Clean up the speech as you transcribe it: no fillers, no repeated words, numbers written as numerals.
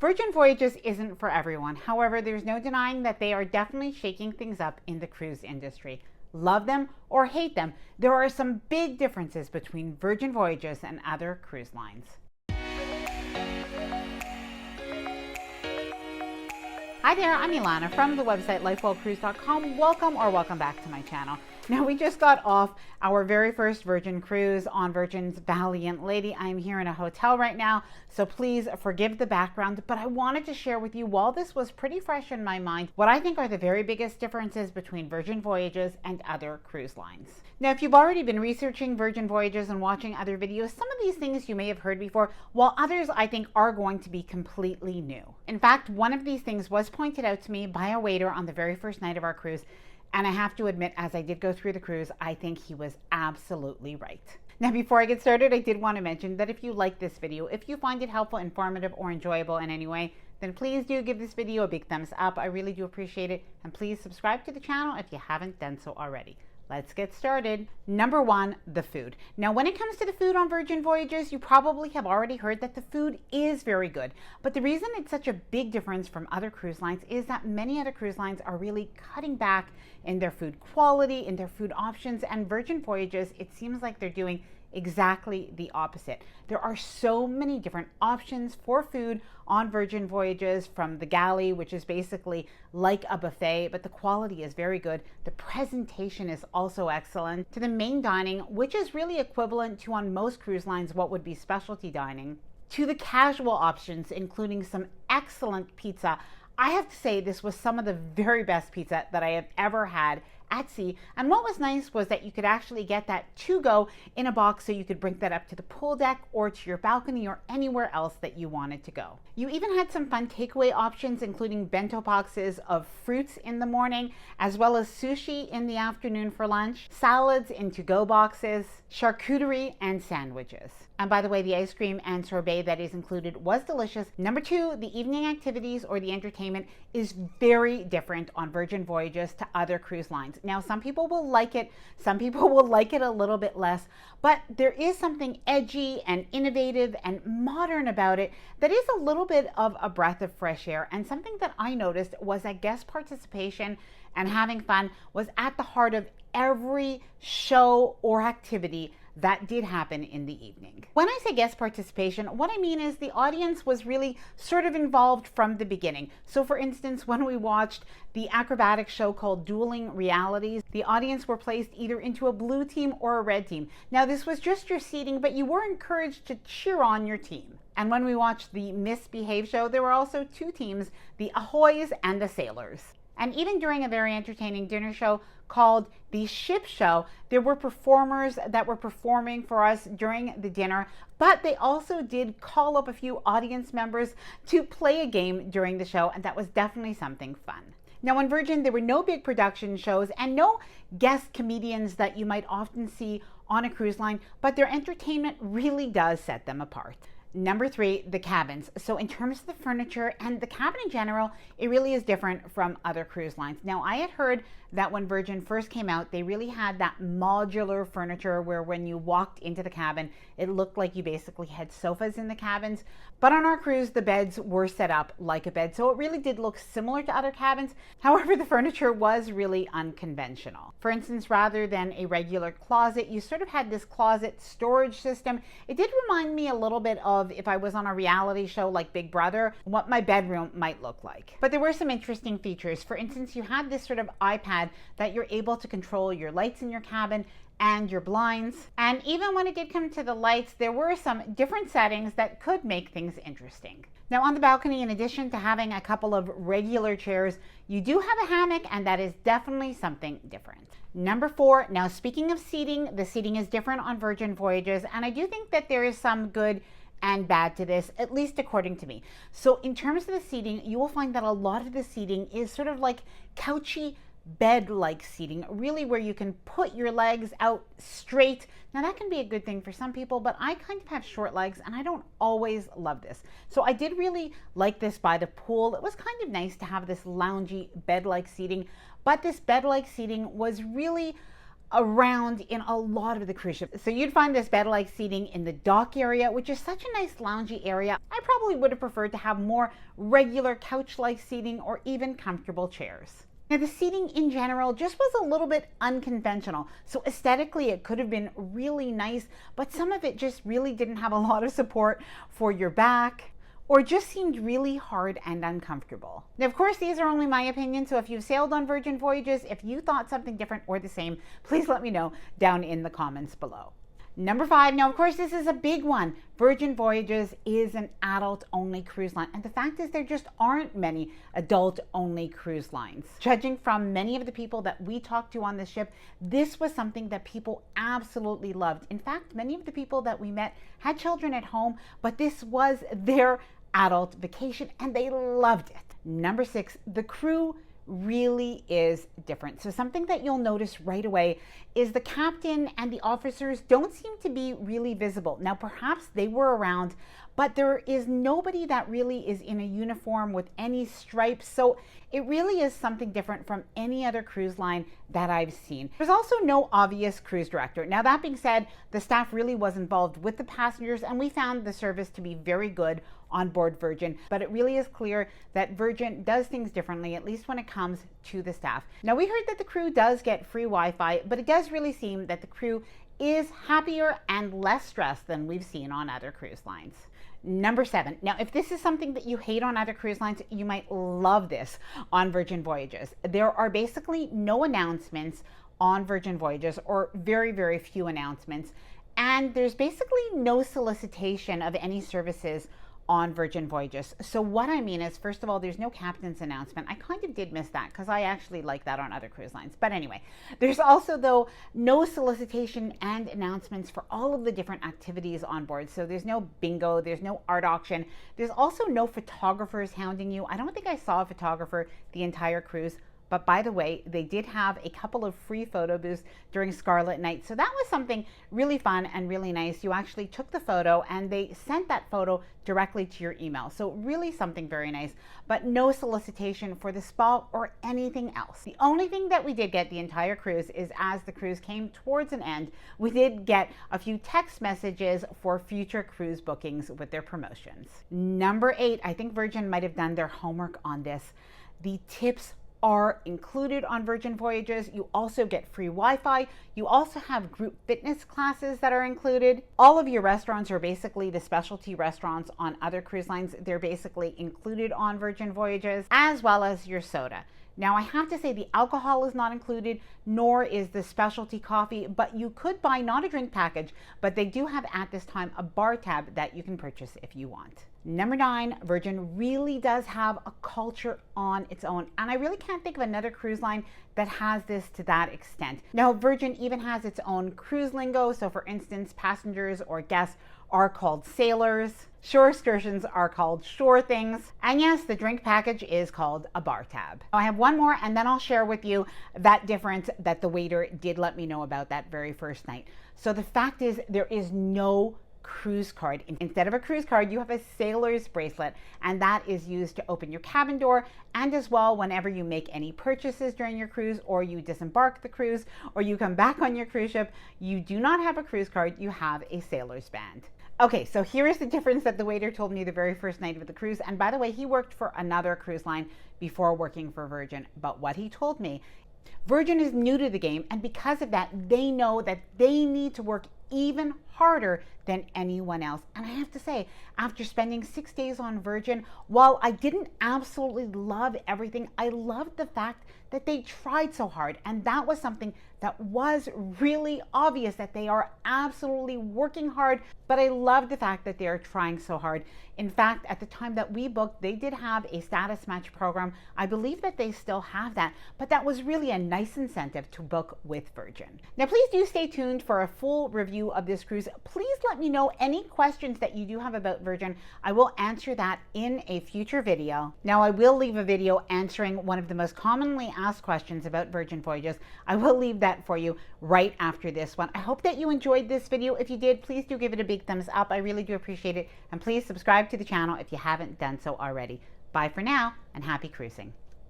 Virgin Voyages isn't for everyone. However, there's no denying that they are definitely shaking things up in the cruise industry. Love them or hate them, there are some big differences between Virgin Voyages and other cruise lines. Hi there, I'm Ilana from the website lifewellcruise.com. Welcome back to my channel. Now, we just got off our very first Virgin cruise on Virgin's Valiant Lady. I'm here in a hotel right now, so please forgive the background, but I wanted to share with you, while this was pretty fresh in my mind, what I think are the very biggest differences between Virgin Voyages and other cruise lines. Now, if you've already been researching Virgin Voyages and watching other videos, some of these things you may have heard before, while others I think are going to be completely new. In fact, one of these things was pointed out to me by a waiter on the very first night of our cruise, and I have to admit, as I did go through the cruise, I think he was absolutely right. Now, before I get started, I did want to mention that if you like this video, if you find it helpful, informative, or enjoyable in any way, then please do give this video a big thumbs up. I really do appreciate it. And please subscribe to the channel if you haven't done so already. Let's get started. Number one, the food. Now, when it comes to the food on Virgin Voyages, you probably have already heard that the food is very good. But the reason it's such a big difference from other cruise lines is that many other cruise lines are really cutting back in their food quality, in their food options, and Virgin Voyages, it seems like they're doing exactly the opposite. There are so many different options for food on Virgin Voyages, from the galley, which is basically like a buffet, but the quality is very good. The presentation is also excellent, to the main dining, which is really equivalent to, on most cruise lines, what would be specialty dining, to the casual options, including some excellent pizza. I have to say, this was some of the very best pizza that I have ever had at sea. And what was nice was that you could actually get that to go in a box, so you could bring that up to the pool deck or to your balcony or anywhere else that you wanted to go. You even had some fun takeaway options, including bento boxes of fruits in the morning, as well as sushi in the afternoon for lunch, salads in to-go boxes, charcuterie, and sandwiches. And by the way, the ice cream and sorbet that is included was delicious. Number two, the evening activities or the entertainment is very different on Virgin Voyages to other cruise lines. Now, some people will like it, some people will like it a little bit less, but there is something edgy and innovative and modern about it that is a little bit of a breath of fresh air. And something that I noticed was that guest participation and having fun was at the heart of every show or activity that did happen in the evening. When I say guest participation, what I mean is the audience was really sort of involved from the beginning. So for instance, when we watched the acrobatic show called Dueling Realities, the audience were placed either into a blue team or a red team. Now, this was just your seating, but you were encouraged to cheer on your team. And when we watched the Misbehave show, there were also two teams, the Ahoys and the Sailors. And even during a very entertaining dinner show called the Ship Show, there were performers that were performing for us during the dinner, but they also did call up a few audience members to play a game during the show, and that was definitely something fun. Now, on Virgin, there were no big production shows and no guest comedians that you might often see on a cruise line, but their entertainment really does set them apart. Number three, the cabins. So in terms of the furniture and the cabin in general, it really is different from other cruise lines. Now, I had heard that when Virgin first came out, they really had that modular furniture where when you walked into the cabin, it looked like you basically had sofas in the cabins. But on our cruise, the beds were set up like a bed, so it really did look similar to other cabins. However, the furniture was really unconventional. For instance, rather than a regular closet, you sort of had this closet storage system. It did remind me a little bit of, if I was on a reality show like Big Brother, what my bedroom might look like. But there were some interesting features. For instance, you had this sort of iPad that you're able to control your lights in your cabin and your blinds. And even when it did come to the lights, there were some different settings that could make things interesting. Now, on the balcony, in addition to having a couple of regular chairs, you do have a hammock, and that is definitely something different. Number four, now speaking of seating, the seating is different on Virgin Voyages, and I do think that there is some good and bad to this, at least according to me. So in terms of the seating, you will find that a lot of the seating is sort of like couchy bed-like seating, really where you can put your legs out straight. Now, that can be a good thing for some people, but I kind of have short legs and I don't always love this. So I did really like this by the pool. It was kind of nice to have this loungy bed-like seating, but this bed-like seating was really around in a lot of the cruise ships. So you'd find this bed-like seating in the dock area, which is such a nice loungy area. I probably would have preferred to have more regular couch-like seating or even comfortable chairs. Now, the seating in general just was a little bit unconventional. So aesthetically, it could have been really nice, but some of it just really didn't have a lot of support for your back, or just seemed really hard and uncomfortable. Now, of course, these are only my opinions, so if you've sailed on Virgin Voyages, if you thought something different or the same, please let me know down in the comments below. Number 5, now of course this is a big one. Virgin Voyages is an adult-only cruise line, and the fact is there just aren't many adult-only cruise lines. Judging from many of the people that we talked to on the ship, this was something that people absolutely loved. In fact, many of the people that we met had children at home, but this was their adult vacation and they loved it. Number 6, the crew really is different. So something that you'll notice right away is the captain and the officers don't seem to be really visible. Now, perhaps they were around, but there is nobody that really is in a uniform with any stripes. So it really is something different from any other cruise line that I've seen. There's also no obvious cruise director. Now, that being said, the staff really was involved with the passengers, and we found the service to be very good on board Virgin, but it really is clear that Virgin does things differently, at least when it comes to the staff. Now, we heard that the crew does get free Wi-Fi, but it does really seem that the crew is happier and less stressed than we've seen on other cruise lines. Number 7. Now, if this is something that you hate on other cruise lines, you might love this on Virgin Voyages. There are basically no announcements on Virgin Voyages, or very, very few announcements, and there's basically no solicitation of any services on Virgin Voyages. So what I mean is, first of all, there's no captain's announcement. I kind of did miss that because I actually like that on other cruise lines. But anyway, there's also, though, no solicitation and announcements for all of the different activities on board. So there's no bingo, there's no art auction. There's also no photographers hounding you. I don't think I saw a photographer the entire cruise. But by the way, they did have a couple of free photo booths during Scarlet Night. So that was something really fun and really nice. You actually took the photo and they sent that photo directly to your email. So really something very nice, but no solicitation for the spa or anything else. The only thing that we did get the entire cruise is, as the cruise came towards an end, we did get a few text messages for future cruise bookings with their promotions. Number 8, I think Virgin might have done their homework on this. The tips are included on Virgin Voyages. You also get free Wi-Fi. You also have group fitness classes that are included. All of your restaurants are basically the specialty restaurants on other cruise lines. They're basically included on Virgin Voyages, as well as your soda. Now, I have to say the alcohol is not included, nor is the specialty coffee, but you could buy not a drink package, but they do have at this time a bar tab that you can purchase if you want. Number 9, Virgin really does have a culture on its own, and I really can't think of another cruise line that has this to that extent. Now, Virgin even has its own cruise lingo. So for instance, passengers or guests are called sailors, shore excursions are called shore things, and yes, the drink package is called a bar tab. I have one more, and then I'll share with you that difference that the waiter did let me know about that very first night. So the fact is, there is no cruise card. Instead of a cruise card, you have a sailor's bracelet, and that is used to open your cabin door, and as well whenever you make any purchases during your cruise, or you disembark the cruise, or you come back on your cruise ship. You do not have a cruise card, you have a sailor's band. Okay, so here is the difference that the waiter told me the very first night of the cruise. And by the way, he worked for another cruise line before working for Virgin. But what he told me, Virgin is new to the game, and because of that, they know that they need to work even harder than anyone else. And I have to say, after spending 6 days on Virgin, while I didn't absolutely love everything, I loved the fact that they tried so hard. And that was something that was really obvious, that they are absolutely working hard. But I love the fact that they are trying so hard. In fact, at the time that we booked, they did have a status match program. I believe that they still have that, but that was really a nice incentive to book with Virgin. Now, please do stay tuned for a full review of this cruise. Please let me know any questions that you do have about Virgin. I will answer that in a future video. Now, I will leave a video answering one of the most commonly asked questions about Virgin Voyages. I will leave that for you right after this one. I hope that you enjoyed this video. If you did, please do give it a big thumbs up. I really do appreciate it. And please subscribe to the channel if you haven't done so already. Bye for now, and happy cruising.